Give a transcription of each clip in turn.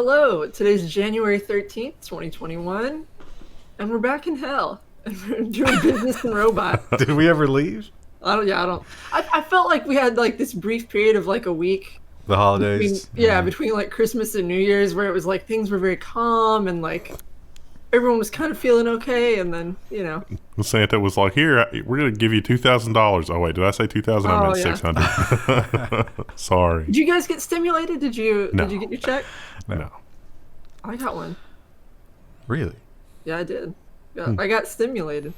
Hello, today's January 13th, 2021, and we're back in hell. And we're doing business in robot. Did we ever leave? I felt like we had like this brief period of like a week. The holidays? Between like Christmas and New Year's where it was like things were very calm and like everyone was kind of feeling okay, and then, Santa was like, here, we're going to give you $2,000. Oh, wait, did I say 2,000? I meant 600. Sorry. Did you guys get stimulated? Did you get your check? No. I got one. Really? Yeah, I did. Yeah, I got stimulated.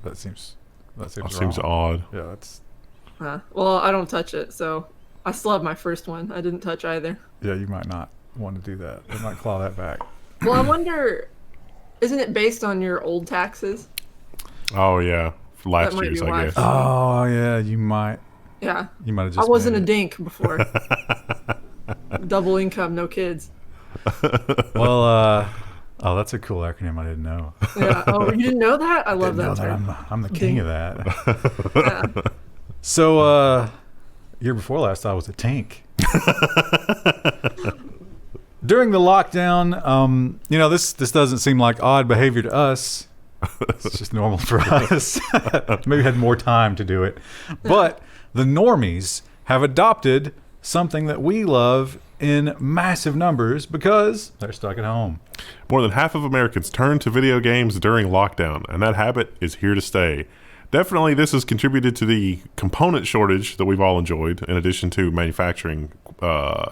That seems odd. Yeah, that's... Well, I don't touch it, so I still have my first one. I didn't touch either. Yeah, you might not want to do that. They might claw that back. Well, I wonder, isn't it based on your old taxes? Oh, yeah. Last year's, I guess. Oh, yeah, you might. Yeah. You might have just... I wasn't a dink before. Double income, no kids. Well, oh, that's a cool acronym I didn't know. Yeah. Oh, you didn't know that? I love that term. I'm the king of that. Yeah. So, year before last, I was a tank. During the lockdown, this doesn't seem like odd behavior to us. It's just normal for us. Maybe had more time to do it. But the normies have adopted something that we love in massive numbers because they're stuck at home. More than half of Americans turn to video games during lockdown, and that habit is here to stay. Definitely, this has contributed to the component shortage that we've all enjoyed, in addition to manufacturing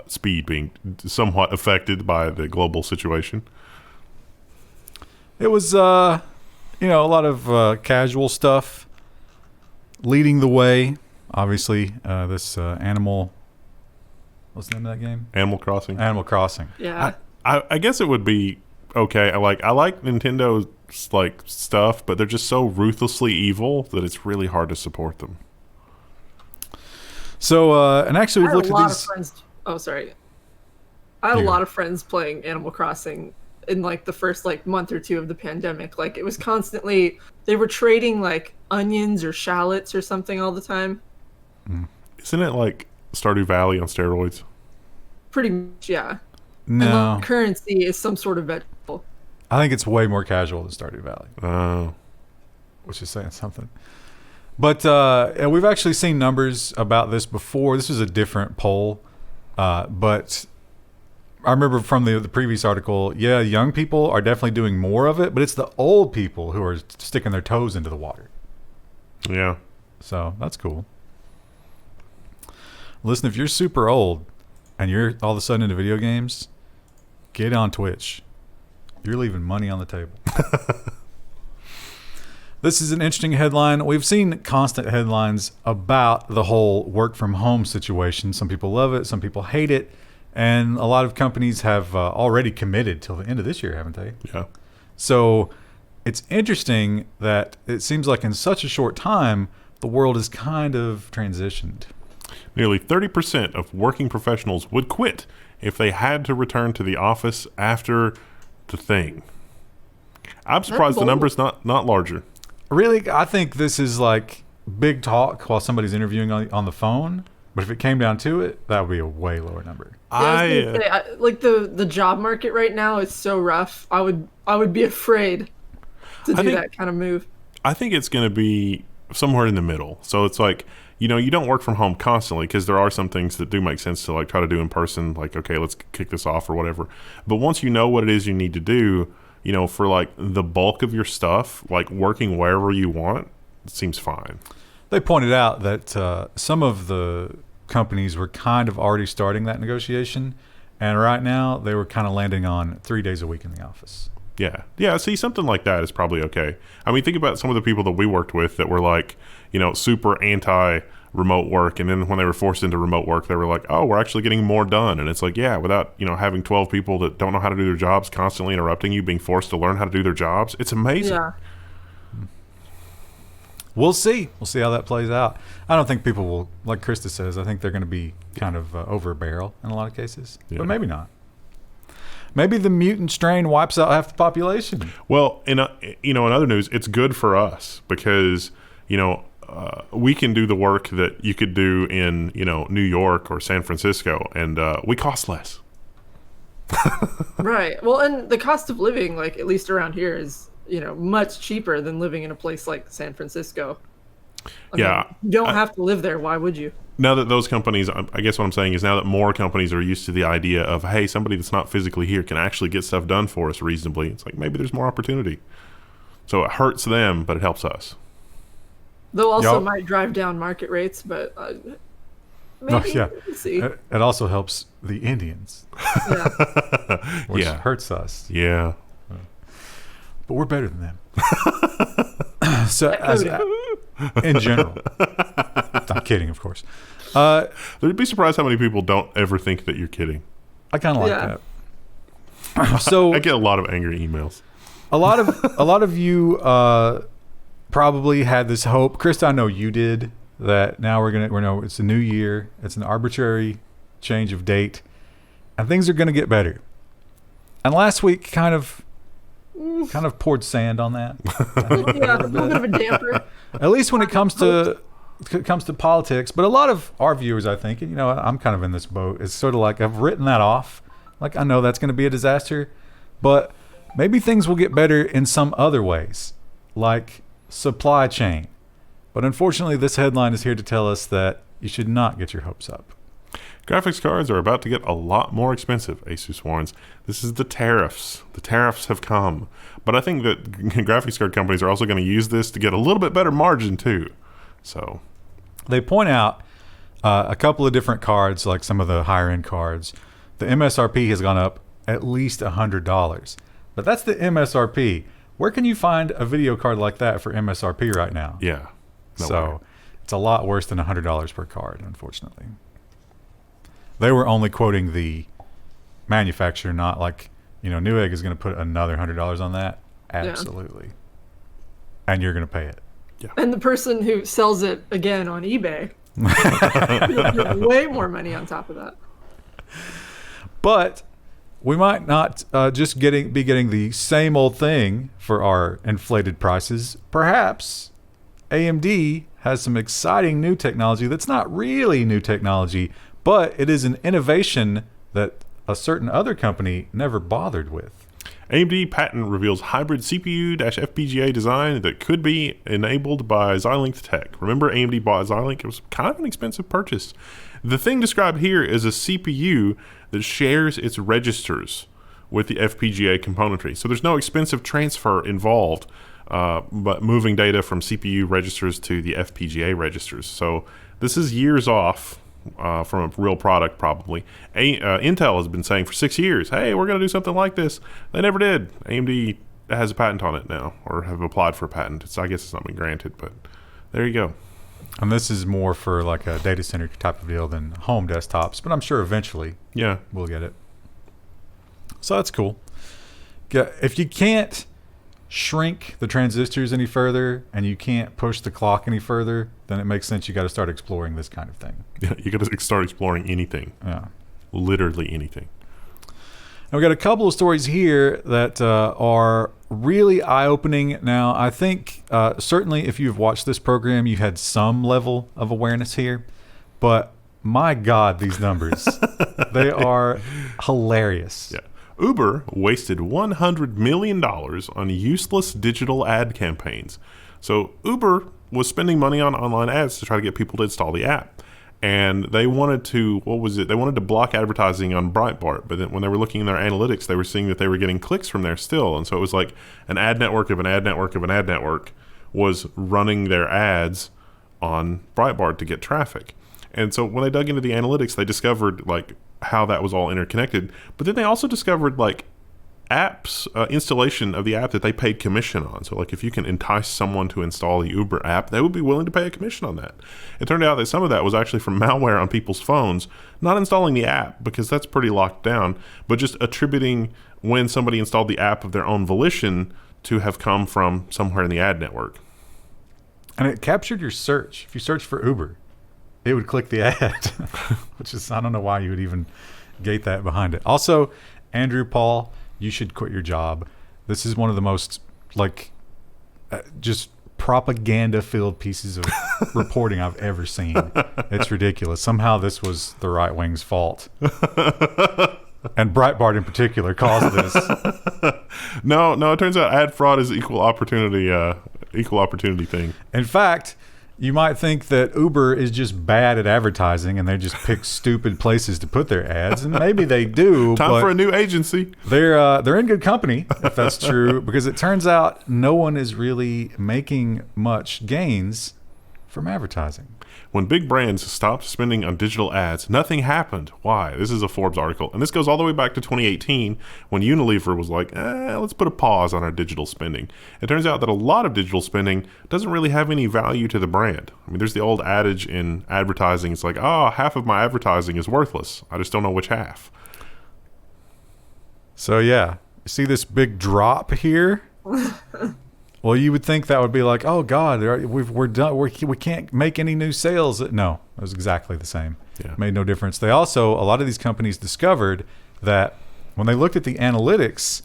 speed being somewhat affected by the global situation. It was, a lot of casual stuff leading the way. Obviously, this animal... What's the name of that game? Animal Crossing. Animal Crossing. Yeah. I guess it would be okay. I like Nintendo's like stuff, but they're just so ruthlessly evil that it's really hard to support them. So, and actually, we've looked at these. I had a lot of friends playing Animal Crossing in like the first like month or two of the pandemic. Like it was constantly, they were trading like onions or shallots or something all the time. Isn't it like Stardew Valley on steroids? Pretty much, yeah. No. And the currency is some sort of vegetable. I think it's way more casual than Stardew Valley. Oh. Which is saying something. But we've actually seen numbers about this before. This is a different poll. But I remember from the previous article, young people are definitely doing more of it, but it's the old people who are sticking their toes into the water. Yeah. So that's cool. Listen, if you're super old and you're all of a sudden into video games, get on Twitch. You're leaving money on the table. This is an interesting headline. We've seen constant headlines about the whole work from home situation. Some people love it. Some people hate it. And a lot of companies have already committed till the end of this year, haven't they? Yeah. So it's interesting that it seems like in such a short time, the world has kind of transitioned. Nearly 30% of working professionals would quit if they had to return to the office after the thing. I'm surprised the number's not larger. Really, I think this is like big talk while somebody's interviewing on the phone. But if it came down to it, that would be a way lower number. Like the job market right now is so rough. I would be afraid to do that kind of move. I think it's going to be somewhere in the middle. So it's like, you don't work from home constantly because there are some things that do make sense to like try to do in person. Like, okay, let's kick this off or whatever. But once you know what it is you need to do, for like the bulk of your stuff, like working wherever you want, it seems fine. They pointed out that some of the companies were kind of already starting that negotiation. And right now they were kind of landing on 3 days a week in the office. Yeah. Yeah. See, something like that is probably okay. I mean, think about some of the people that we worked with that were like, super anti remote work. And then when they were forced into remote work, they were like, oh, we're actually getting more done. And it's like, yeah, without, having 12 people that don't know how to do their jobs constantly interrupting you, being forced to learn how to do their jobs. It's amazing. Yeah. We'll see. We'll see how that plays out. I don't think people will, like Krista says, I think they're going to be kind of over a barrel in a lot of cases. Yeah. But maybe not. Maybe the mutant strain wipes out half the population. Well, in other news, it's good for us because, we can do the work that you could do in, New York or San Francisco, and we cost less. Right. Well, and the cost of living, like at least around here, is much cheaper than living in a place like San Francisco. I Yeah. mean, you don't have to live there. Why would you? Now that those companies, I guess what I'm saying is now that more companies are used to the idea of, hey, somebody that's not physically here can actually get stuff done for us reasonably, it's like maybe there's more opportunity. So it hurts them, but it helps us. They'll also Y'all- might drive down market rates, but maybe yeah. we'll see. It also helps the Indians, Yeah. which Yeah. hurts us. Yeah. But we're better than them. So, in general. I'm kidding, of course. They'd be surprised how many people don't ever think that you're kidding. I kind of like Yeah. that. So I get a lot of angry emails. a lot of you probably had this hope. Krista, I know you did, that now it's a new year. It's an arbitrary change of date, and things are going to get better. And last week kind of poured sand on that. Yeah, a little bit of a damper. At least when it comes to politics. But a lot of our viewers, I think, and I'm kind of in this boat, it's sort of like I've written that off. Like, I know that's going to be a disaster, but maybe things will get better in some other ways, like supply chain. But unfortunately, this headline is here to tell us that you should not get your hopes up. Graphics cards are about to get a lot more expensive, Asus warns. This is the tariffs. The tariffs have come. But I think that graphics card companies are also going to use this to get a little bit better margin, too. So They point out a couple of different cards, like some of the higher end cards. The MSRP has gone up at least $100, but that's the MSRP. Where can you find a video card like that for MSRP right now? yeah. No So way. it's a lot worse than $100 per card, unfortunately. They were only quoting the manufacturer, not like, Newegg is going to put another $100 on that. Absolutely. And you're going to pay it. And the person who sells it again on eBay, you'll get way more money on top of that. But we might not just be getting the same old thing for our inflated prices. Perhaps AMD has some exciting new technology that's not really new technology, but it is an innovation that a certain other company never bothered with. AMD patent reveals hybrid CPU-FPGA design that could be enabled by Xilinx tech. Remember, AMD bought Xilinx? It was kind of an expensive purchase. The thing described here is a CPU that shares its registers with the FPGA componentry. So there's no expensive transfer involved, but moving data from CPU registers to the FPGA registers. So this is years off from a real product, probably. Intel has been saying for 6 years, hey, we're going to do something like this. They never did. AMD has a patent on it now, or have applied for a patent. I guess it's not been granted, but there you go. And this is more for like a data center type of deal than home desktops, but I'm sure eventually Yeah. we'll get it. So that's cool. If you can't shrink the transistors any further and you can't push the clock any further, then it makes sense you got to start exploring this kind of thing. Yeah, you got to start exploring anything. Yeah. Literally anything. And we got a couple of stories here that are really eye-opening. Now, I think certainly if you've watched this program, you had some level of awareness here. But my God, these numbers, they are hilarious. Yeah. Uber wasted $100 million on useless digital ad campaigns. So Uber was spending money on online ads to try to get people to install the app. And they wanted to, They wanted to block advertising on Breitbart. But then when they were looking in their analytics, they were seeing that they were getting clicks from there still. And so it was like an ad network of an ad network of an ad network was running their ads on Breitbart to get traffic. And so when they dug into the analytics, they discovered like how that was all interconnected. But then they also discovered like apps, installation of the app that they paid commission on. So like if you can entice someone to install the Uber app, they would be willing to pay a commission on that. It turned out that some of that was actually from malware on people's phones, not installing the app because that's pretty locked down, but just attributing when somebody installed the app of their own volition to have come from somewhere in the ad network. And it captured your search. If you search for Uber, it would click the ad, which is, I don't know why you would even gate that behind it. Also, Andrew Paul, you should quit your job. This is one of the most just propaganda-filled pieces of reporting I've ever seen. It's ridiculous. Somehow this was the right wing's fault. and Breitbart in particular caused this. No, it turns out ad fraud is equal opportunity thing. In fact, you might think that Uber is just bad at advertising and they just pick stupid places to put their ads, and maybe they do. Time for a new agency. They're in good company if that's true, because it turns out no one is really making much gains from advertising. When big brands stopped spending on digital ads, nothing happened. Why? This is a Forbes article. And this goes all the way back to 2018 when Unilever was like, let's put a pause on our digital spending. It turns out that a lot of digital spending doesn't really have any value to the brand. I mean, there's the old adage in advertising. It's like, half of my advertising is worthless. I just don't know which half. So, yeah. You see this big drop here? Well, you would think that would be like, oh God, we're done. We can't make any new sales. No, it was exactly the same. Yeah. Made no difference. They also, a lot of these companies discovered that when they looked at the analytics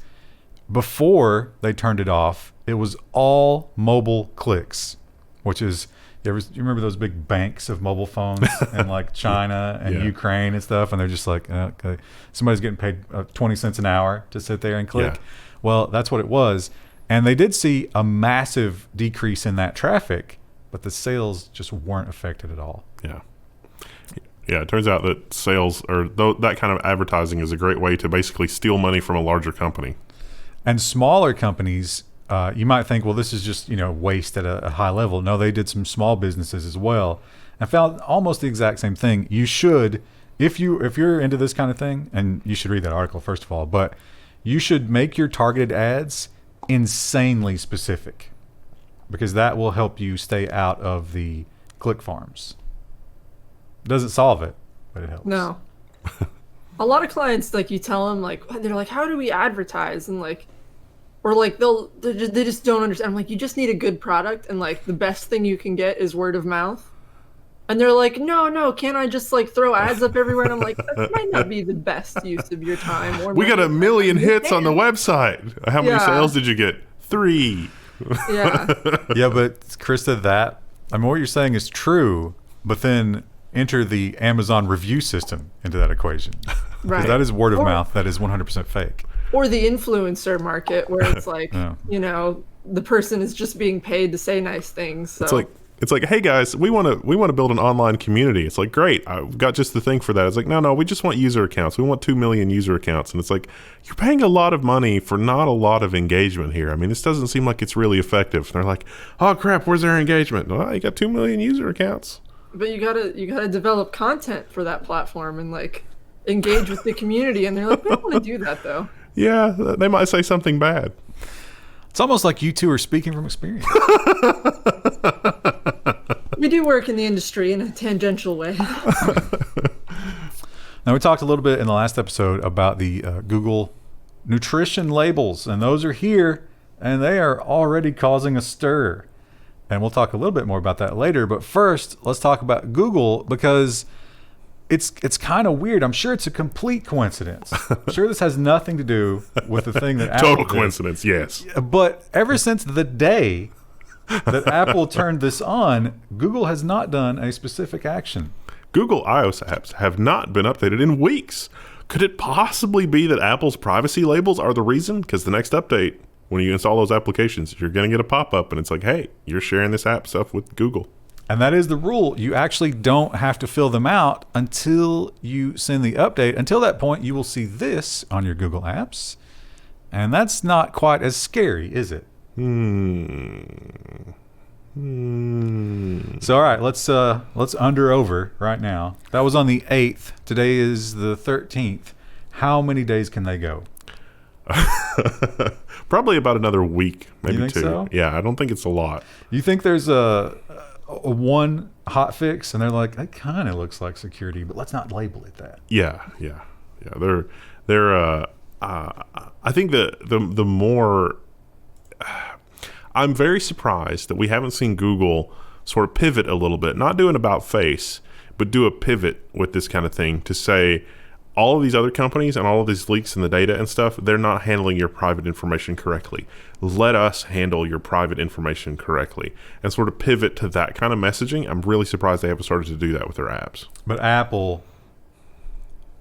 before they turned it off, it was all mobile clicks, which is, you remember those big banks of mobile phones in like China and Ukraine and stuff, and they're just like, okay, somebody's getting paid 20 cents an hour to sit there and click. Yeah. Well, that's what it was. And they did see a massive decrease in that traffic, but the sales just weren't affected at all. Yeah. Yeah, it turns out that sales or that kind of advertising is a great way to basically steal money from a larger company. And smaller companies, you might think, well, this is just, waste at a high level. No, they did some small businesses as well and found almost the exact same thing. You should, if you're into this kind of thing, and you should read that article first of all, but you should make your targeted ads insanely specific, because that will help you stay out of the click farms. It doesn't solve it, but it helps. No. A lot of clients, like, you tell them, like, they're like, how do we advertise? And like, or like they just don't understand. I'm like, you just need a good product, and like the best thing you can get is word of mouth. And they're like, no, can't I just like throw ads up everywhere? And I'm like, that might not be the best use of your time. Or we got 1 million hits on the website. How many sales did you get? 3. Yeah. Yeah, but Krista, what you're saying is true, but then enter the Amazon review system into that equation. Right. That is word of mouth. That is 100% fake. Or the influencer market, where it's like, the person is just being paid to say nice things. So. It's like, hey guys, we want to build an online community. It's like, great, I've got just the thing for that. It's like, no, we just want user accounts. We want 2 million user accounts. And it's like, you're paying a lot of money for not a lot of engagement here. I mean, this doesn't seem like it's really effective. And they're like, oh crap, where's their engagement? Well, you got 2 million user accounts. But you gotta develop content for that platform and like engage with the community. And they're like, we don't want to do that though. Yeah, they might say something bad. It's almost like you two are speaking from experience. We do work in the industry in a tangential way. Now, we talked a little bit in the last episode about the Google nutrition labels, and those are here, and they are already causing a stir. And we'll talk a little bit more about that later. But first, let's talk about Google, because it's kind of weird. I'm sure it's a complete coincidence. I'm sure this has nothing to do with the thing that Apple Total did. coincidence, yes. But ever since the day that Apple turned this on, Google has not done a specific action. Google iOS apps have not been updated in weeks. Could it possibly be that Apple's privacy labels are the reason? Because the next update, when you install those applications, you're going to get a pop-up, and it's like, hey, you're sharing this app stuff with Google. And that is the rule. You actually don't have to fill them out until you send the update. Until that point, you will see this on your Google apps. And that's not quite as scary, is it? So, all right, let's under over right now. That was on the 8th. Today is the 13th. How many days can they go? Probably about another week, maybe you think 2. So? Yeah, I don't think it's a lot. You think there's a one hot fix, and they're like, that kind of looks like security, but let's not label it that. Yeah. They're I think the more I'm very surprised that we haven't seen Google sort of pivot a little bit, not do an about face, but do a pivot with this kind of thing to say, all of these other companies and all of these leaks in the data and stuff, they're not handling your private information correctly. Let us handle your private information correctly, and sort of pivot to that kind of messaging. I'm really surprised they haven't started to do that with their apps. But Apple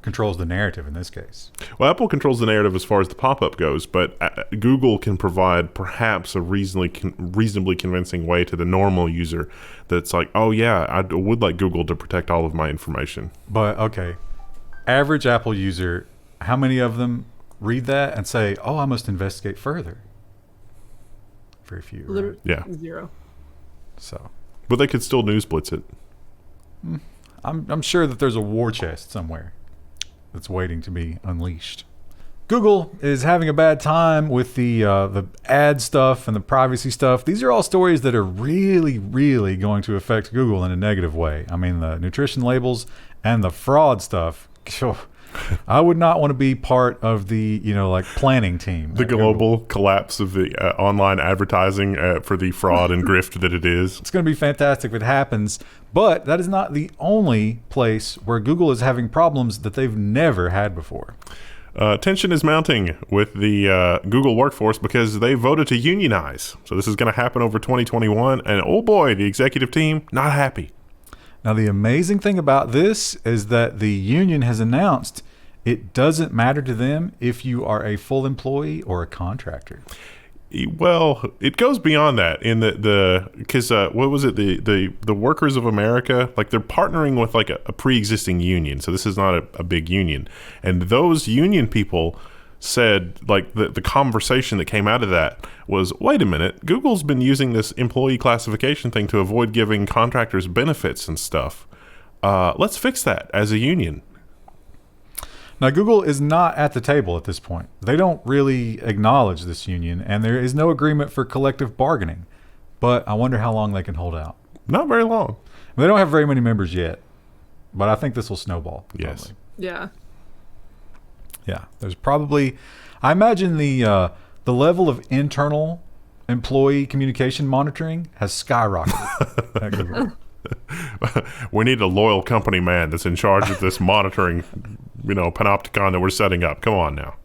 controls the narrative in this case. Well, Apple controls the narrative as far as the pop-up goes, but Google can provide perhaps a reasonably convincing way to the normal user that's like, oh yeah, I would like Google to protect all of my information. But okay, average Apple user, how many of them read that and say, oh, I must investigate further? Very few. Right? Yeah. 0. So, but they could still news blitz it. I'm sure that there's a war chest somewhere that's waiting to be unleashed. Google is having a bad time with the ad stuff and the privacy stuff. These are all stories that are really, really going to affect Google in a negative way. I mean, the nutrition labels and the fraud stuff. I would not want to be part of the, planning team. The global collapse of the online advertising for the fraud and grift that it is. It's going to be fantastic if it happens, but that is not the only place where Google is having problems that they've never had before. Tension is mounting with the Google workforce because they voted to unionize. So this is going to happen over 2021, and oh boy, the executive team, not happy. Now, the amazing thing about this is that the union has announced it doesn't matter to them if you are a full employee or a contractor. Well, it goes beyond that in because what was it? The Workers of America, like they're partnering with like a pre-existing union. So this is not a big union. And those union people said, like the conversation that came out of that was, wait a minute, Google's been using this employee classification thing to avoid giving contractors benefits and stuff. Let's fix that as a union. Now, Google is not at the table at this point. They don't really acknowledge this union, and there is no agreement for collective bargaining. But I wonder how long they can hold out. Not very long. They don't have very many members yet, but I think this will snowball. Yes. Probably. Yeah. Yeah, there's probably, I imagine the level of internal employee communication monitoring has skyrocketed at Google. We need a loyal company man that's in charge of this monitoring, panopticon that we're setting up. Come on now.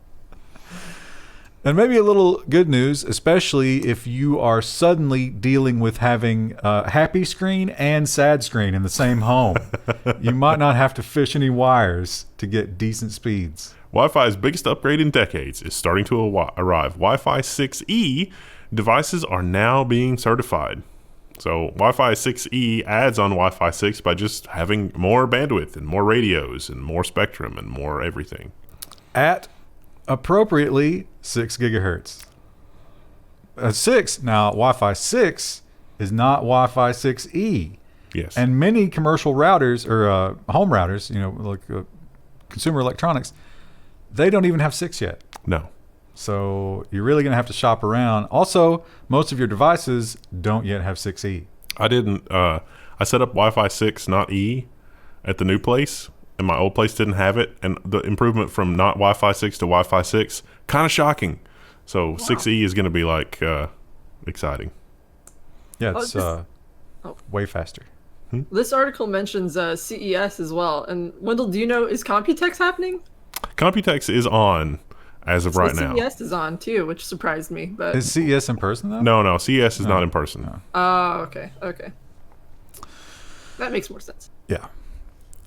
And maybe a little good news, especially if you are suddenly dealing with having happy screen and sad screen in the same home. You might not have to fish any wires to get decent speeds. Wi-Fi's biggest upgrade in decades is starting to arrive. Wi-Fi 6E devices are now being certified. So Wi-Fi 6E adds on Wi-Fi 6 by just having more bandwidth and more radios and more spectrum and more everything. At appropriately 6 gigahertz. 6, now Wi-Fi 6 is not Wi-Fi 6E. Yes. And many commercial routers or home routers, like consumer electronics, they don't even have 6 yet. No. So you're really going to have to shop around. Also, most of your devices don't yet have 6E. I didn't. I set up Wi-Fi 6, not E, at the new place, and my old place didn't have it. And the improvement from not Wi-Fi 6 to Wi-Fi 6, kind of shocking. So 6E is going to be like exciting. Yeah, it's way faster. This article mentions CES as well. And Wendell, do you know, is Computex happening? Computex is on as of right now. CES is on too, which surprised me. But is CES in person though? No, CES is not in person. No. Oh, okay. That makes more sense. Yeah.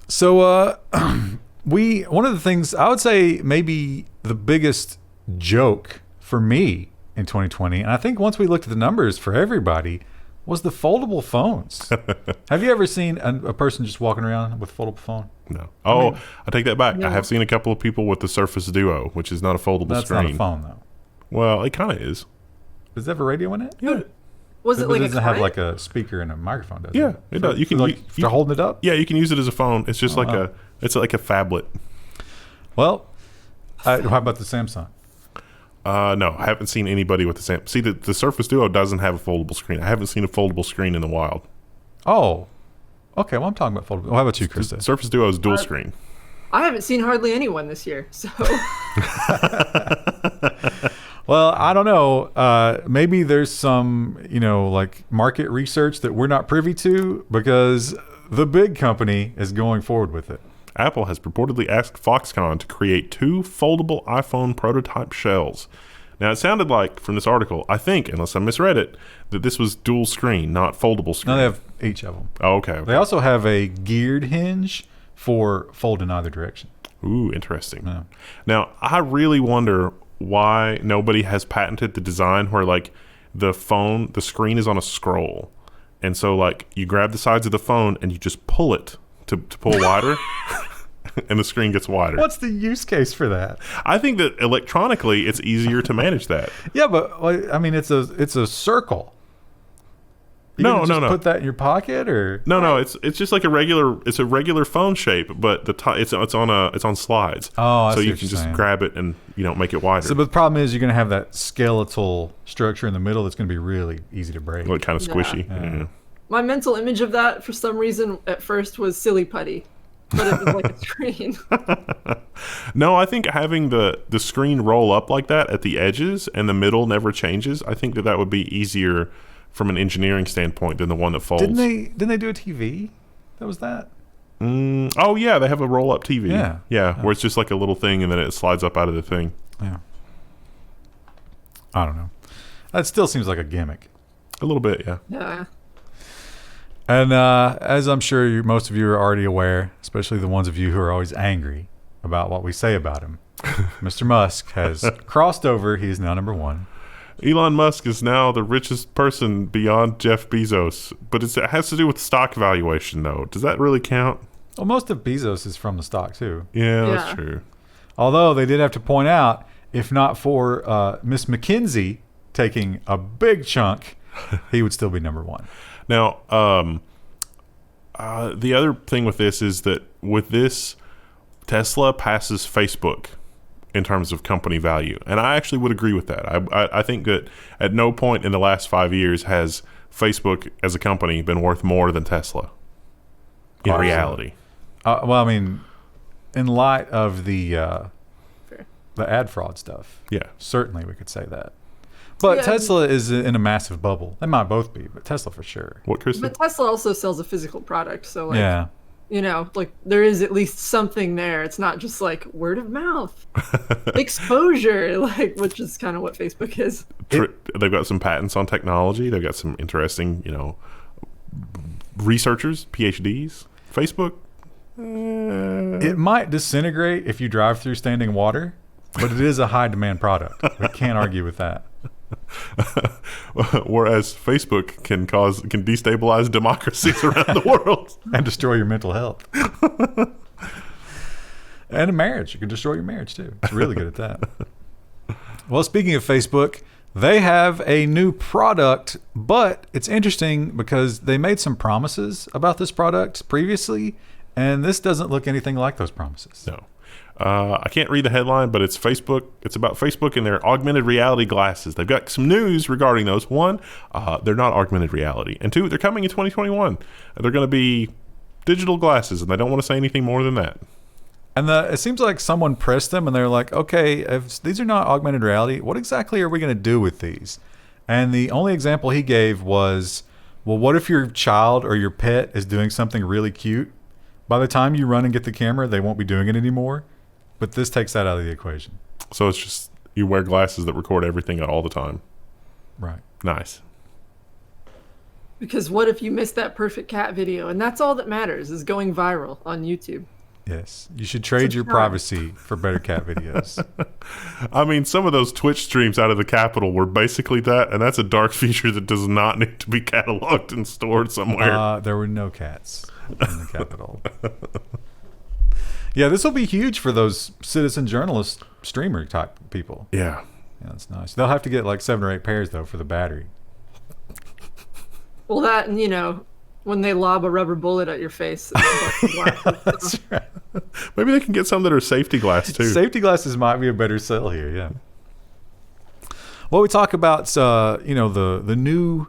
So one of the things I would say maybe the biggest joke for me in 2020, and I think once we looked at the numbers for everybody, was the foldable phones. Have you ever seen a person just walking around with a foldable phone? No. I take that back. No. I have seen a couple of people with the Surface Duo, which is not a foldable screen. That's not a phone, though. Well, it kind of is. Does it have a radio in it? Yeah. Was it like doesn't have like a speaker and a microphone, does it? Yeah, it does. You can you're holding it up? Yeah, you can use it as a phone. It's just like a phablet. Well, how about the Samsung? No, I haven't seen anybody with the Samsung. See, the Surface Duo doesn't have a foldable screen. I haven't seen a foldable screen in the wild. Oh, okay. Well, I'm talking about foldable. How about you, Krista? The Surface Duo is dual screen. I haven't seen hardly anyone this year, so. Well, I don't know. Maybe there's some, like market research that we're not privy to because the big company is going forward with it. Apple has purportedly asked Foxconn to create 2 foldable iPhone prototype shells. Now, it sounded like, from this article, I think, unless I misread it, that this was dual screen, not foldable screen. No, they have each of them. Oh, okay. They also have a geared hinge for fold in either direction. Ooh, interesting. Yeah. Now, I really wonder why nobody has patented the design where like the screen is on a scroll. And so like you grab the sides of the phone and you just pull it to pull wider and the screen gets wider. What's the use case for that? I think that electronically it's easier to manage that. Yeah, but I mean, it's a circle. You No. Put that in your pocket, or No, it's just like a regular phone shape, but it's on slides. Oh, I so see you what can you're just saying. grab it and make it wider. So, but the problem is you're going to have that skeletal structure in the middle that's going to be really easy to break. Like kind of squishy. Yeah. My mental image of that, for some reason, at first was silly putty, but it was like a screen. No, I think having the screen roll up like that at the edges and the middle never changes. I think that would be easier from an engineering standpoint than the one that folds. Didn't they do a TV? That was that. Oh yeah, they have a roll up TV. Yeah, where it's just like a little thing and then it slides up out of the thing. Yeah. I don't know. That still seems like a gimmick. A little bit, yeah. Yeah. And as I'm sure most of you are already aware, especially the ones of you who are always angry about what we say about him, Mr. Musk has crossed over. He is now number one. Elon Musk is now the richest person beyond Jeff Bezos, but it has to do with stock valuation, though. Does that really count? Well, most of Bezos is from the stock, too. Yeah, Yeah. that's true. Although they did have to point out, if not for Miss McKinsey taking a big chunk, he would still be number one. Now, the other thing with this is that with this, Tesla passes Facebook in terms of company value. And I actually would agree with that. I think that at no point in the last 5 years has Facebook as a company been worth more than Tesla in reality. Well, I mean, in light of the Fair. ad fraud stuff, Yeah. certainly we could say that. But Yeah, Tesla is in a massive bubble. They might both be, but Tesla for sure. What, Kristen? But Tesla also sells a physical product, so like, Yeah. like there is at least something there. It's not just like word of mouth, exposure, like, which is kind of what Facebook is. They've got some patents on technology. They've got some interesting, researchers, PhDs. Facebook, It might disintegrate if you drive through standing water, but it is a high demand product. We can't argue with that. whereas Facebook can destabilize democracies around the world. And destroy your mental health. And a marriage. You can destroy your marriage too. It's really good at that. Well, speaking of Facebook, they have a new product, but it's interesting because they made some promises about this product previously, and this doesn't look anything like those promises. No. I can't read the headline, but it's Facebook. It's about Facebook and their augmented reality glasses. They've got some news regarding those. One, they're not augmented reality. And two, they're coming in 2021. They're going to be digital glasses, and they don't want to say anything more than that. And it seems like someone pressed them and they're like, okay, if these are not augmented reality, what exactly are we going to do with these? And the only example he gave was, well, what if your child or your pet is doing something really cute? By the time you run and get the camera, they won't be doing it anymore. But this takes that out of the equation. So it's just you wear glasses that record everything all the time. Right. Nice. Because what if you missed that perfect cat video, and that's all that matters is going viral on YouTube. Yes. You should trade your privacy for better cat videos. I mean, some of those Twitch streams out of the Capitol were basically that, and that's a dark feature that does not need to be cataloged and stored somewhere. There were no cats in the Capitol. Yeah, this will be huge for those citizen journalist streamer type people. Yeah. Yeah, that's nice. They'll have to get like 7 or 8 pairs though for the battery. Well, that and when they lob a rubber bullet at your face. That's right. Maybe they can get some that are safety glass too. Safety glasses might be a better sell here, yeah. Well, we talk about the new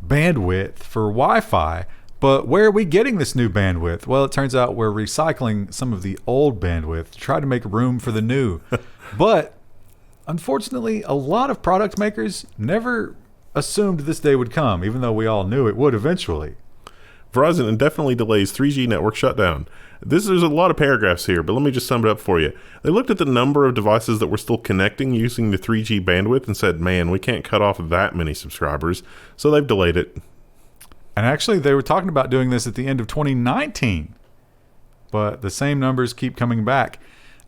bandwidth for Wi-Fi, but where are we getting this new bandwidth? Well, it turns out we're recycling some of the old bandwidth to try to make room for the new. But unfortunately, a lot of product makers never assumed this day would come, even though we all knew it would eventually. Verizon indefinitely delays 3G network shutdown. There's a lot of paragraphs here, but let me just sum it up for you. They looked at the number of devices that were still connecting using the 3G bandwidth and said, man, we can't cut off that many subscribers, so they've delayed it. And actually, they were talking about doing this at the end of 2019, but the same numbers keep coming back.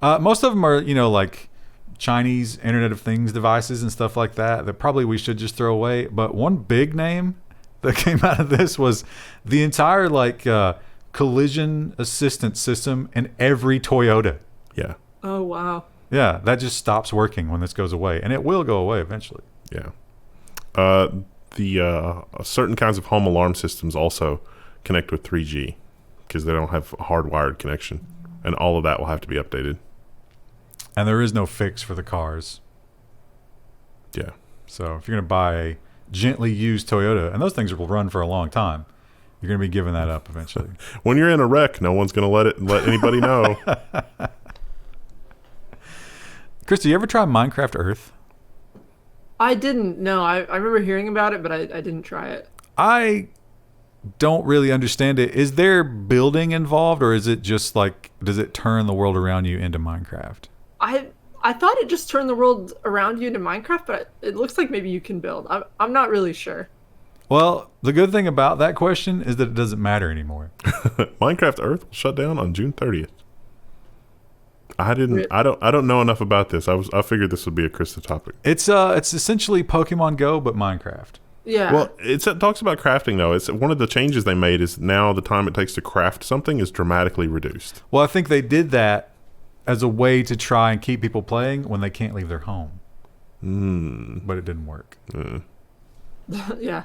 Most of them are, like Chinese Internet of Things devices and stuff like that probably we should just throw away. But one big name that came out of this was the entire collision assistance system in every Toyota. Yeah. Oh, wow. Yeah, that just stops working when this goes away, and it will go away eventually. Yeah. The certain kinds of home alarm systems also connect with 3G because they don't have a hardwired connection, and all of that will have to be updated. And there is no fix for the cars. Yeah. So if you're going to buy a gently used Toyota, and those things will run for a long time, you're going to be giving that up eventually. When you're in a wreck, no one's going to let anybody know. Chris, do you ever try Minecraft Earth? I didn't. No, I remember hearing about it, but I didn't try it. I don't really understand it. Is there building involved, or is it just does it turn the world around you into Minecraft? I thought it just turned the world around you into Minecraft, but it looks like maybe you can build. I'm not really sure. Well, the good thing about that question is that it doesn't matter anymore. Minecraft Earth will shut down on June 30th. I don't know enough about this. I figured this would be a Krista topic. It's essentially Pokemon Go but Minecraft. Yeah. Well, it talks about crafting though. It's one of the changes they made is now the time it takes to craft something is dramatically reduced. Well, I think they did that as a way to try and keep people playing when they can't leave their home. But it didn't work. Yeah.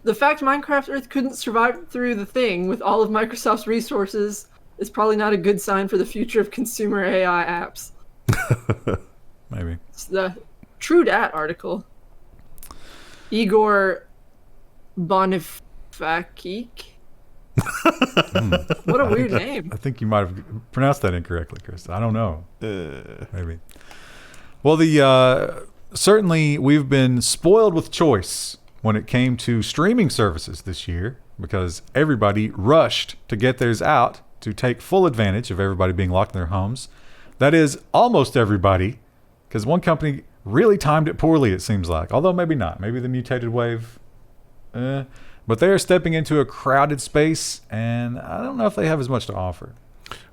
The fact Minecraft Earth couldn't survive through the thing with all of Microsoft's resources is probably not a good sign for the future of consumer AI apps. Maybe. It's the Trudge article. Igor Bonifakik. What a weird name. I think you might have pronounced that incorrectly, Chris. I don't know. Maybe. Well, certainly we've been spoiled with choice when it came to streaming services this year because everybody rushed to get theirs out to take full advantage of everybody being locked in their homes. That is almost everybody, because one company really timed it poorly, it seems like. Although maybe not. Maybe the mutated wave. But they are stepping into a crowded space, and I don't know if they have as much to offer.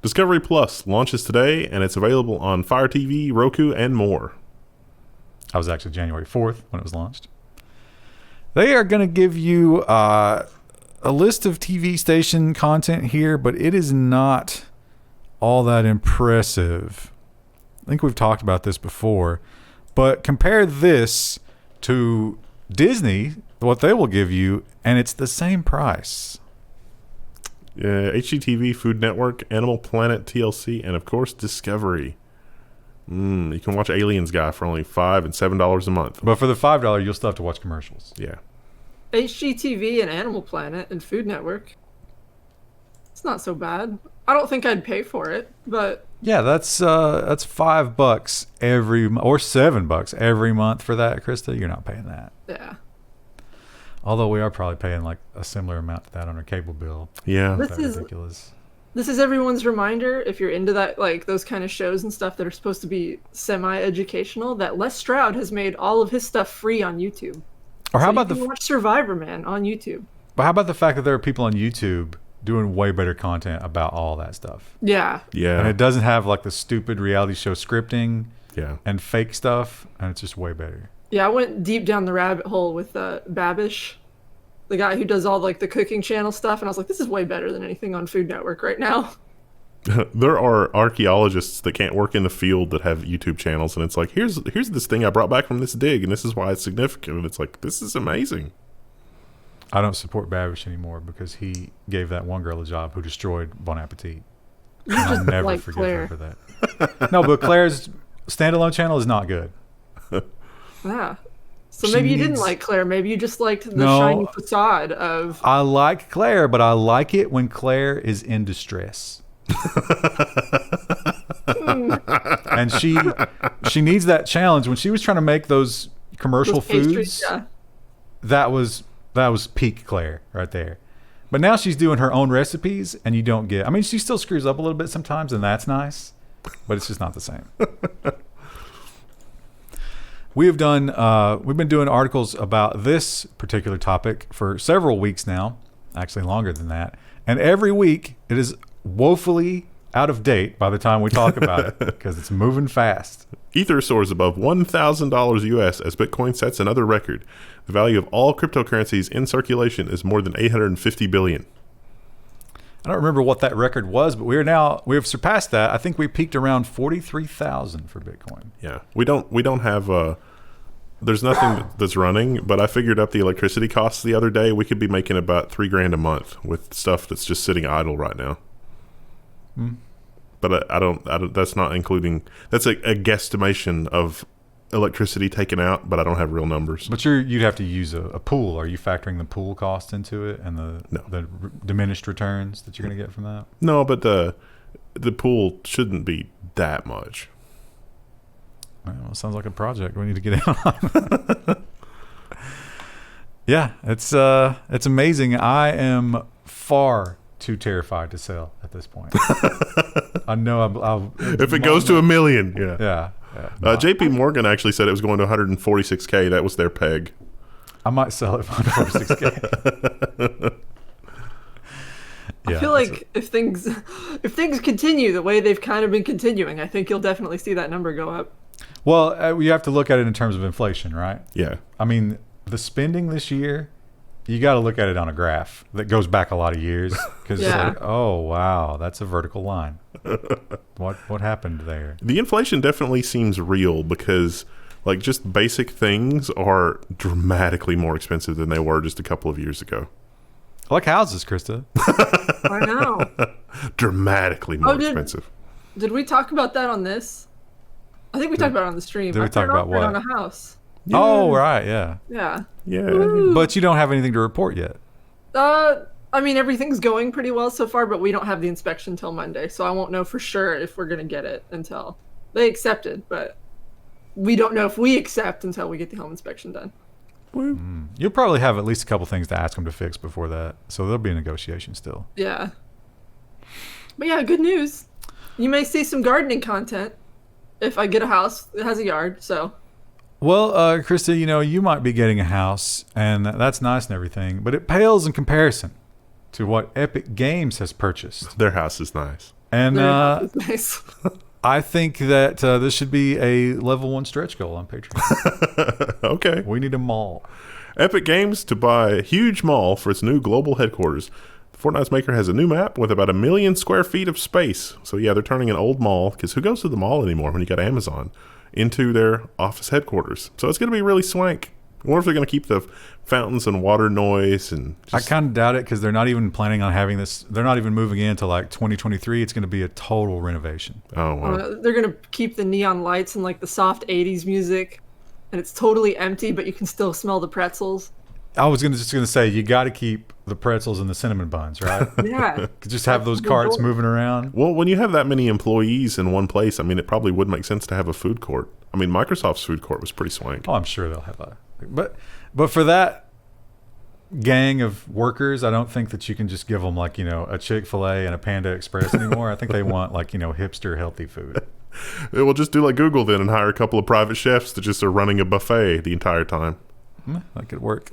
Discovery Plus launches today, and it's available on Fire TV, Roku, and more. I was actually January 4th when it was launched. They are going to give you a list of TV station content here, but it is not all that impressive. I think we've talked about this before, but compare this to Disney, what they will give you, and it's the same price. HGTV, Food Network, Animal Planet, TLC, and of course Discovery. You can watch Aliens Guy for only $5 and $7 a month. But for the $5, you'll still have to watch commercials. Yeah. HGTV and Animal Planet and Food Network. It's not so bad. I don't think I'd pay for it, but yeah, that's $5 every or $7 every month for that, Krista. You're not paying that. Yeah. Although we are probably paying like a similar amount to that on our cable bill. Yeah. This is ridiculous. This is everyone's reminder, if you're into that, like those kind of shows and stuff that are supposed to be semi-educational, that Les Stroud has made all of his stuff free on YouTube. Or how so about you can watch Survivor Man on YouTube? But how about the fact that there are people on YouTube doing way better content about all that stuff? Yeah. Yeah. And it doesn't have like the stupid reality show scripting and fake stuff, and it's just way better. Yeah, I went deep down the rabbit hole with Babish, the guy who does all like the cooking channel stuff, and I was like, this is way better than anything on Food Network right now. There are archaeologists that can't work in the field that have YouTube channels, and it's like, here's this thing I brought back from this dig, and this is why it's significant. And it's like, this is amazing. I don't support Babish anymore because he gave that one girl a job who destroyed Bon Appetit. I'll never like forgive Claire. her for that. No, but Claire's standalone channel is not good. Yeah. So She maybe you didn't needs- like Claire. Maybe you just liked the No. shiny facade of... I like Claire, but I like it when Claire is in distress. And she needs that challenge. When she was trying to make those commercial those pastries, foods, yeah. that was peak Claire right there. But now she's doing her own recipes, and you don't get. I mean, she still screws up a little bit sometimes, and that's nice, but it's just not the same. We've been doing articles about this particular topic for several weeks now, actually longer than that. And every week it is woefully out of date by the time we talk about it because it's moving fast. Ether soars above $1,000 US as Bitcoin sets another record. The value of all cryptocurrencies in circulation is more than 850 billion. I don't remember what that record was, but we have surpassed that. I think we peaked around 43,000 for Bitcoin. Yeah, we don't have there's nothing that's running, but I figured up the electricity costs the other day. We could be making about $3,000 a month with stuff that's just sitting idle right now. But I don't. That's not including. That's a guesstimation of electricity taken out, but I don't have real numbers. But you'd have to use a pool. Are you factoring the pool cost into it and the diminished returns that you're going to get from that? No, but the pool shouldn't be that much. Well, it sounds like a project we need to get in on. Yeah, it's amazing. I am far too terrified to sell at this point. I know I'll if it goes to 1 million, yeah. JP Morgan actually said it was going to 146K. That was their peg. I might sell it for 146K. I feel like if things continue the way they've kind of been continuing, I think you'll definitely see that number go up. Well, you have to look at it in terms of inflation, right? Yeah. I mean, the spending this year, you got to look at it on a graph that goes back a lot of years because it's like, oh wow, that's a vertical line. What happened there? The inflation definitely seems real because like just basic things are dramatically more expensive than they were just a couple of years ago. Like houses, Krista. I know. Dramatically more expensive. Did we talk about that on this? I think we talked about it on the stream. Did we talk about what? On a house. Yeah. Oh, right, yeah. Yeah. Yeah. Woo. But you don't have anything to report yet. I mean, everything's going pretty well so far, but we don't have the inspection until Monday, so I won't know for sure if we're going to get it until they accepted, but we don't know if we accept until we get the home inspection done. You'll probably have at least a couple things to ask them to fix before that, so there'll be a negotiation still. Yeah. But yeah, good news. You may see some gardening content if I get a house that has a yard, so... Well, Krista, you might be getting a house, and that's nice and everything, but it pales in comparison to what Epic Games has purchased. Their house is nice. And their house is nice. I think that this should be a level 1 stretch goal on Patreon. Okay. We need a mall. Epic Games to buy a huge mall for its new global headquarters. Fortnite's maker has a new map with about 1 million square feet of space. So yeah, they're turning an old mall, because who goes to the mall anymore when you got Amazon, into their office headquarters. So it's going to be really swank. I wonder if they're going to keep the fountains and water noise. And I kind of doubt it because they're not even planning on having this. They're not even moving into like 2023. It's going to be a total renovation. Oh, wow. They're going to keep the neon lights and like the soft 80s music. And it's totally empty, but you can still smell the pretzels. I was just going to say, you got to keep the pretzels and the cinnamon buns, right? Yeah. Just have those carts moving around. Well, when you have that many employees in one place, I mean, it probably would make sense to have a food court. I mean, Microsoft's food court was pretty swank. Oh, I'm sure they'll have a... But for that gang of workers, I don't think that you can just give them like, a Chick-fil-A and a Panda Express anymore. I think they want like, hipster healthy food. We'll just do like Google then and hire a couple of private chefs that just are running a buffet the entire time. That could work.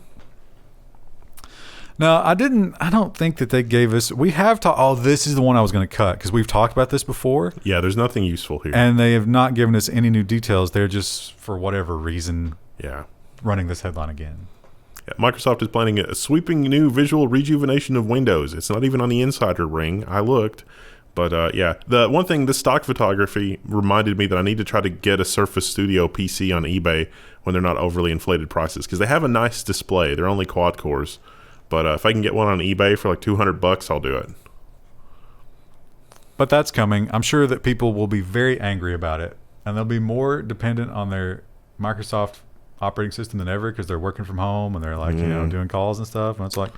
No, I don't think that they gave us... We have this is the one I was going to cut because we've talked about this before. Yeah, there's nothing useful here. And they have not given us any new details. They're just, for whatever reason, running this headline again. Yeah, Microsoft is planning a sweeping new visual rejuvenation of Windows. It's not even on the insider ring. I looked. But the one thing, this stock photography reminded me that I need to try to get a Surface Studio PC on eBay when they're not overly inflated prices because they have a nice display. They're only quad cores. But if I can get one on eBay for like $200, I'll do it. But that's coming. I'm sure that people will be very angry about it. And they'll be more dependent on their Microsoft operating system than ever because they're working from home and they're like, doing calls and stuff. And it's like,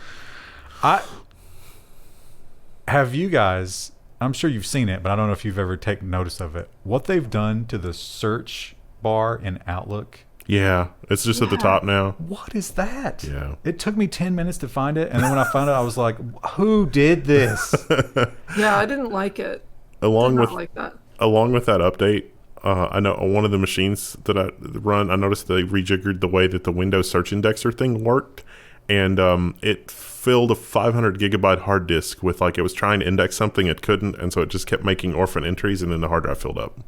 have you guys, I'm sure you've seen it, but I don't know if you've ever taken notice of it. What they've done to the search bar in Outlook. Yeah, it's just at the top now. What is that? Yeah. It took me 10 minutes to find it. And then when I found it, I was like, who did this? Yeah, I didn't like it. Along with that update, I know on one of the machines that I run, I noticed they rejiggered the way that the Windows search indexer thing worked. and it filled a 500 gigabyte hard disk with like it was trying to index something it couldn't, and so it just kept making orphan entries, and then the hard drive filled up.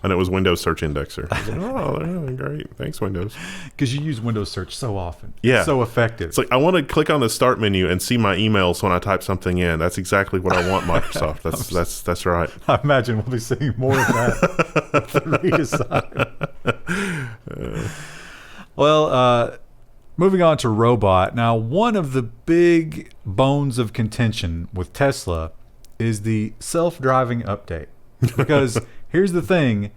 And it was Windows Search Indexer. I was like, oh, yeah, great. Thanks, Windows. Because you use Windows Search so often. Yeah. It's so effective. It's like, I want to click on the start menu and see my emails when I type something in. That's exactly what I want, Microsoft. That's right. I imagine we'll be seeing more of that with the redesign. Well, moving on to robot. Now, one of the big bones of contention with Tesla is the self-driving update. Because here's the thing,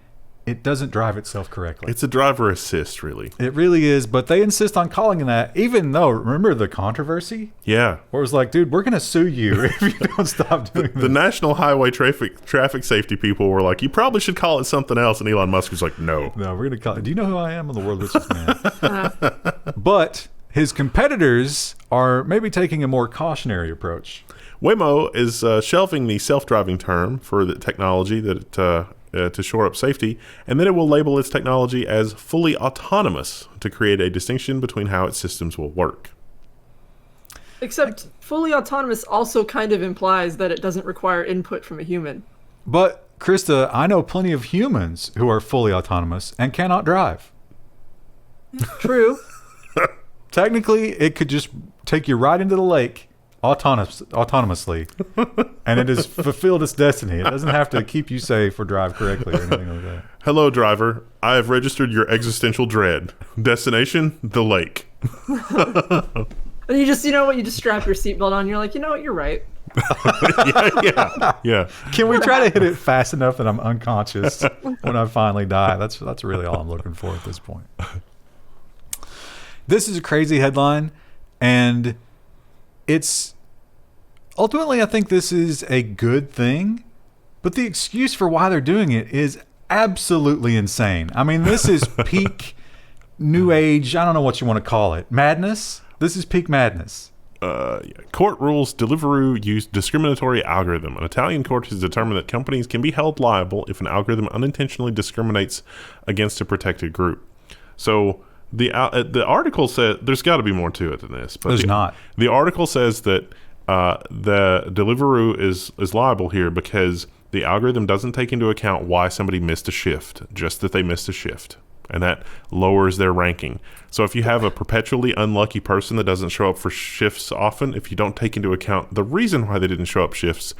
it doesn't drive itself correctly. It's a driver assist, really. It really is, but they insist on calling it that, even though, remember the controversy? Yeah. Where it was like, dude, we're going to sue you if you don't stop doing this. The National Highway Traffic Safety people were like, you probably should call it something else. And Elon Musk was like, no. No, we're going to call it. Do you know who I am? I'm the world's richest man. But his competitors are maybe taking a more cautionary approach. Waymo is shelving the self-driving term for the technology that to shore up safety, and then it will label its technology as fully autonomous to create a distinction between how its systems will work. Except fully autonomous also kind of implies that it doesn't require input from a human. But, Krista, I know plenty of humans who are fully autonomous and cannot drive. True. Technically, it could just take you right into the lake autonomously, and it has fulfilled its destiny. It doesn't have to keep you safe or drive correctly or anything like that. Hello, driver. I have registered your existential dread. Destination, the lake. And you just, you know what, you just strap your seatbelt on. You're like, you know what, you're right. Yeah. Can we try to hit it fast enough that I'm unconscious when I finally die? That's really all I'm looking for at this point. This is a crazy headline, and it's ultimately, I think this is a good thing, but the excuse for why they're doing it is absolutely insane. I mean, this is peak new age, I don't know what you want to call it, madness. This is peak madness. Court rules Deliveroo used discriminatory algorithm. An Italian court has determined that companies can be held liable if an algorithm unintentionally discriminates against a protected group. So the article said there's got to be more to it than this, but there's not. The article says that the Deliveroo is liable here because the algorithm doesn't take into account why somebody missed a shift, just that they missed a shift, and that lowers their ranking. So if you have a perpetually unlucky person that doesn't show up for shifts often, if you don't take into account the reason why they didn't show up shifts,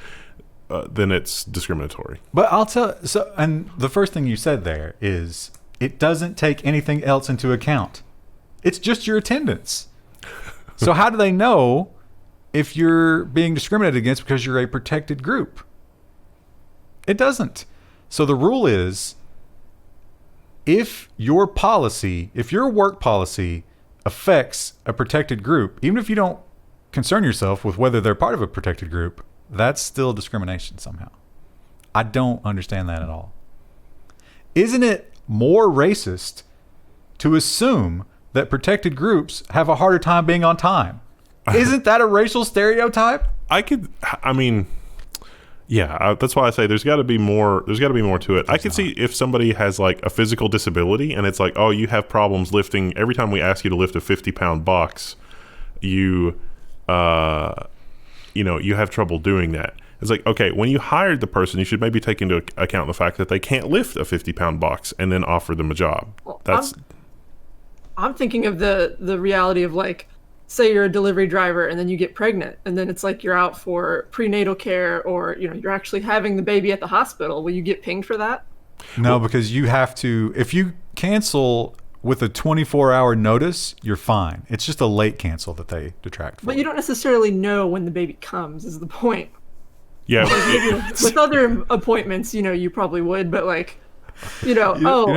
then it's discriminatory. But I'll tell. So, and the first thing you said there is, it doesn't take anything else into account. It's just your attendance. So how do they know if you're being discriminated against because you're a protected group? It doesn't. So the rule is, if your work policy affects a protected group, even if you don't concern yourself with whether they're part of a protected group, that's still discrimination somehow. I don't understand that at all. Isn't it more racist to assume that protected groups have a harder time being on time? Isn't that a racial stereotype? Yeah, that's why I say there's got to be more. There's got to be more to it. I could see if somebody has like a physical disability and it's like, oh, you have problems lifting. Every time we ask you to lift a 50-pound box, you have trouble doing that. It's like, okay, when you hired the person, you should maybe take into account the fact that they can't lift a 50-pound box and then offer them a job. Well, I'm thinking of the reality of, like, say you're a delivery driver and then you get pregnant and then it's like you're out for prenatal care, or you're actually having the baby at the hospital. Will you get pinged for that? No, because you have to, if you cancel with a 24-hour notice, you're fine. It's just a late cancel that they detract for. But you don't necessarily know when the baby comes, is the point. Yeah. With other appointments, you probably would, but like, you know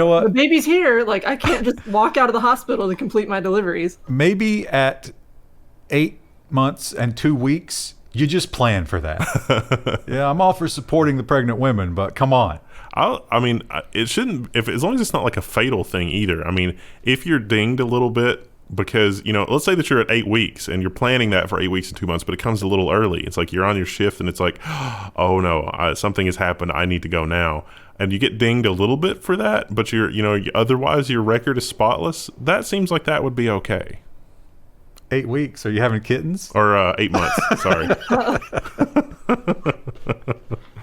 what? The baby's here. Like, I can't just walk out of the hospital to complete my deliveries. Maybe at 8 months and 2 weeks, you just plan for that. Yeah, I'm all for supporting the pregnant women, but come on. It shouldn't, as long as it's not like a fatal thing either. I mean, if you're dinged a little bit because, let's say that you're at 8 weeks and you're planning that for 8 weeks and 2 months, but it comes a little early. It's like you're on your shift and it's like, oh no, something has happened. I need to go now. And you get dinged a little bit for that, but otherwise your record is spotless. That seems like that would be okay. 8 weeks. Are you having kittens? Or 8 months. Sorry.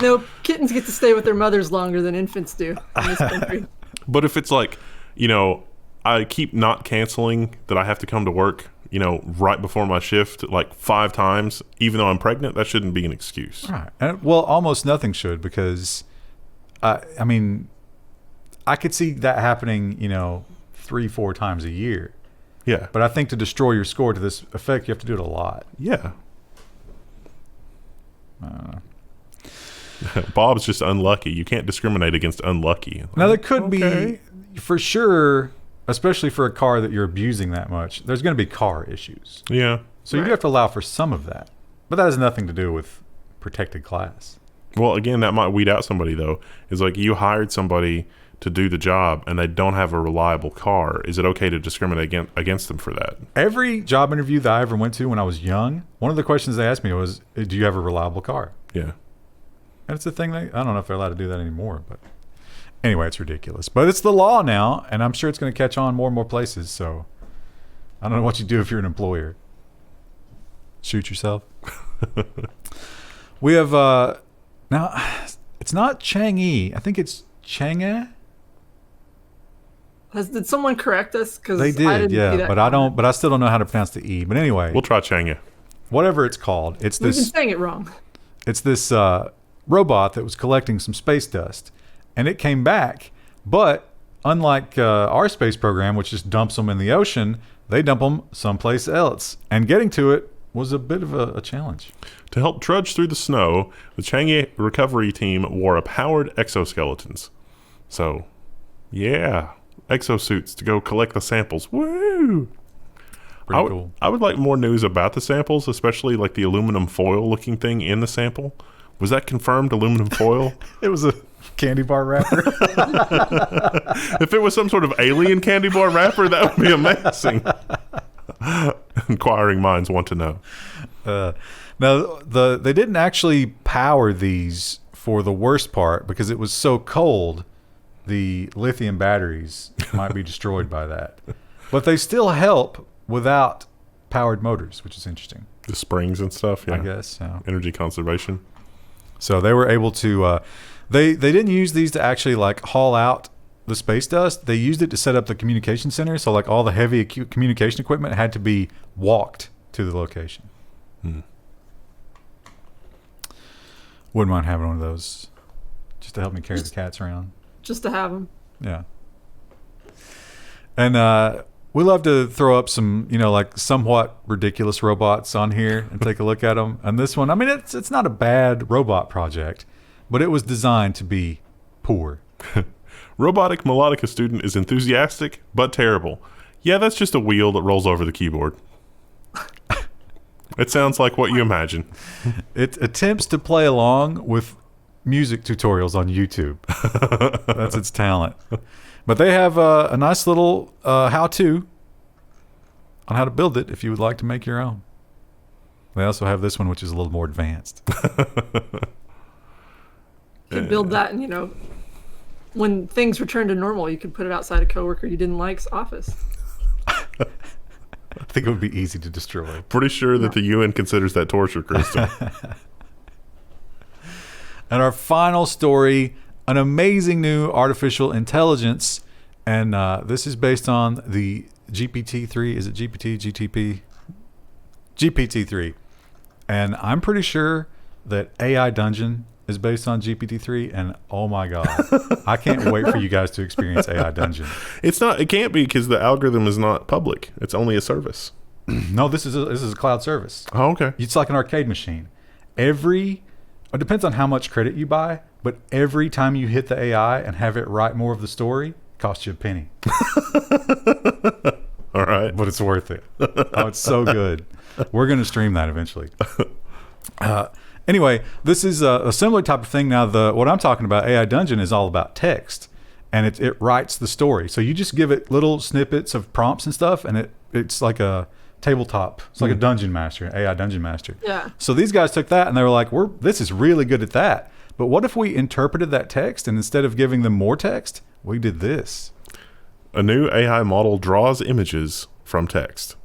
No, kittens get to stay with their mothers longer than infants do in this country. But if it's like, you know, I keep not canceling that I have to come to work, you know, right before my shift like 5 times, even though I'm pregnant, that shouldn't be an excuse. Right. And, well, almost nothing should, because, I mean, I could see that happening, you know, 3-4 times a year. Yeah. But I think to destroy your score to this effect, you have to do it a lot. Yeah. Bob's just unlucky. You can't discriminate against unlucky. Now, there could be, for sure, especially for a car that you're abusing that much, there's going to be car issues. Yeah. So you have to allow for some of that. But that has nothing to do with protected class. Well, again, that might weed out somebody, though. It's like you hired somebody to do the job and they don't have a reliable car. Is it okay to discriminate against them for that? Every job interview that I ever went to when I was young, one of the questions they asked me was, do you have a reliable car? Yeah. And it's a thing I don't know if they're allowed to do that anymore, but anyway, it's ridiculous. But it's the law now, and I'm sure it's going to catch on more and more places. So I don't know what you do if you're an employer. Shoot yourself. We have now. It's not Chang'e. I think it's Chang'e. Did someone correct us? Because They did, yeah. But I don't. But I still don't know how to pronounce the E. But anyway, We'll try Chang'e. whatever it's called, it's We've been this. saying it wrong. It's this robot that was collecting some space dust, and it came back. But unlike our space program, which just dumps them in the ocean, they dump them someplace else. And getting to it was a bit of a challenge. To help trudge through the snow, the Chang'e recovery team wore a powered exoskeletons. So, yeah, exosuits to go collect the samples. Woo! Pretty cool. I would like more news about the samples, especially like the aluminum foil looking thing in the sample. Was that confirmed aluminum foil? It was a candy bar wrapper. If it was some sort of alien candy bar wrapper, that would be amazing. Inquiring minds want to know. Now, they didn't actually power these for the worst part because it was so cold, the lithium batteries might be destroyed by that. But they still help without powered motors, which is interesting. The springs and stuff, yeah. I guess. Yeah. Energy conservation. So they were able to. They didn't use these to actually like haul out the space dust. They used it to set up the communication center. So like all the heavy communication equipment had to be walked to the location. Wouldn't mind having one of those, just to help me carry the cats around. Just to have them. Yeah. And we love to throw up some, like somewhat ridiculous robots on here and take a look at them. And this one, I mean, it's not a bad robot project, but it was designed to be poor. Robotic Melodica student is enthusiastic, but terrible. Yeah, that's just a wheel that rolls over the keyboard. It sounds like what you imagine. It attempts to play along with music tutorials on YouTube. That's its talent. But they have a nice little how-to on how to build it if you would like to make your own. They also have this one, which is a little more advanced. You could build that and, when things return to normal, you could put it outside a coworker you didn't like's office. I think it would be easy to destroy. Pretty sure that the UN considers that torture, Kristen. And our final story, an amazing new artificial intelligence. And this is based on the GPT-3. Is it GPT, GTP? GPT-3. And I'm pretty sure that AI Dungeon is based on GPT-3. And oh my God, I can't wait for you guys to experience AI Dungeon. It can't be because the algorithm is not public. It's only a service. No, this is a cloud service. Oh, okay. It's like an arcade machine. It depends on how much credit you buy, but every time you hit the AI and have it write more of the story, it costs you a penny. All right. But it's worth it. Oh, it's so good. We're going to stream that eventually. Anyway, this is a similar type of thing. Now, what I'm talking about, AI Dungeon, is all about text, and it writes the story. So you just give it little snippets of prompts and stuff, and it's like a tabletop. It's like a dungeon master, an AI dungeon master. Yeah. So these guys took that and they were like, this is really good at that. But what if we interpreted that text, and instead of giving them more text, we did this? A new AI model draws images from text.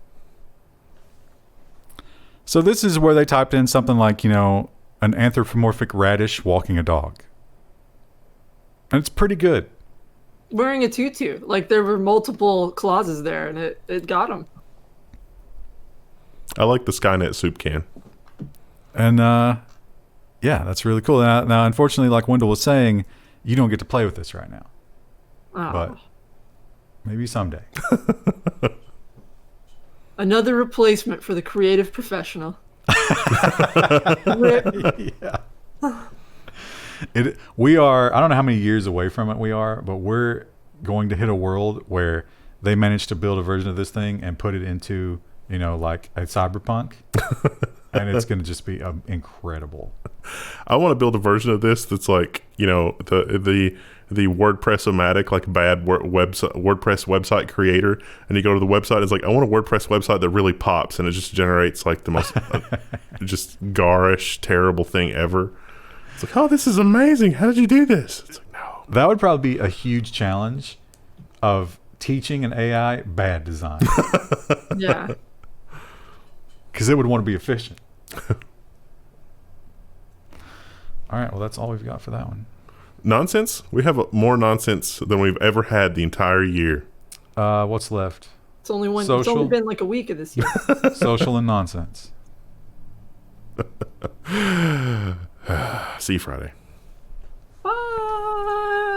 So this is where they typed in something like, an anthropomorphic radish walking a dog. And it's pretty good. Wearing a tutu. Like, there were multiple clauses there, and it got him. I like the Skynet soup can. And, yeah, that's really cool. Now, unfortunately, like Wendell was saying, you don't get to play with this right now. Oh. But maybe someday. Another replacement for the creative professional. Rip. Yeah. We are, I don't know how many years away from it we are, but we're going to hit a world where they managed to build a version of this thing and put it into, like a cyberpunk. And it's going to just be incredible. I want to build a version of this that's like, the WordPress-o-matic, like bad WordPress website creator. And you go to the website, it's like, I want a WordPress website that really pops. And it just generates like the most just garish, terrible thing ever. It's like, oh, this is amazing. How did you do this? It's like, no. That would probably be a huge challenge of teaching an AI bad design. Yeah. Because it would want to be efficient. All right, well, that's all we've got for that one. Nonsense? We have more nonsense than we've ever had the entire year. What's left? It's only one. Social. It's only been like a week of this year. Social and nonsense. See you Friday. Bye.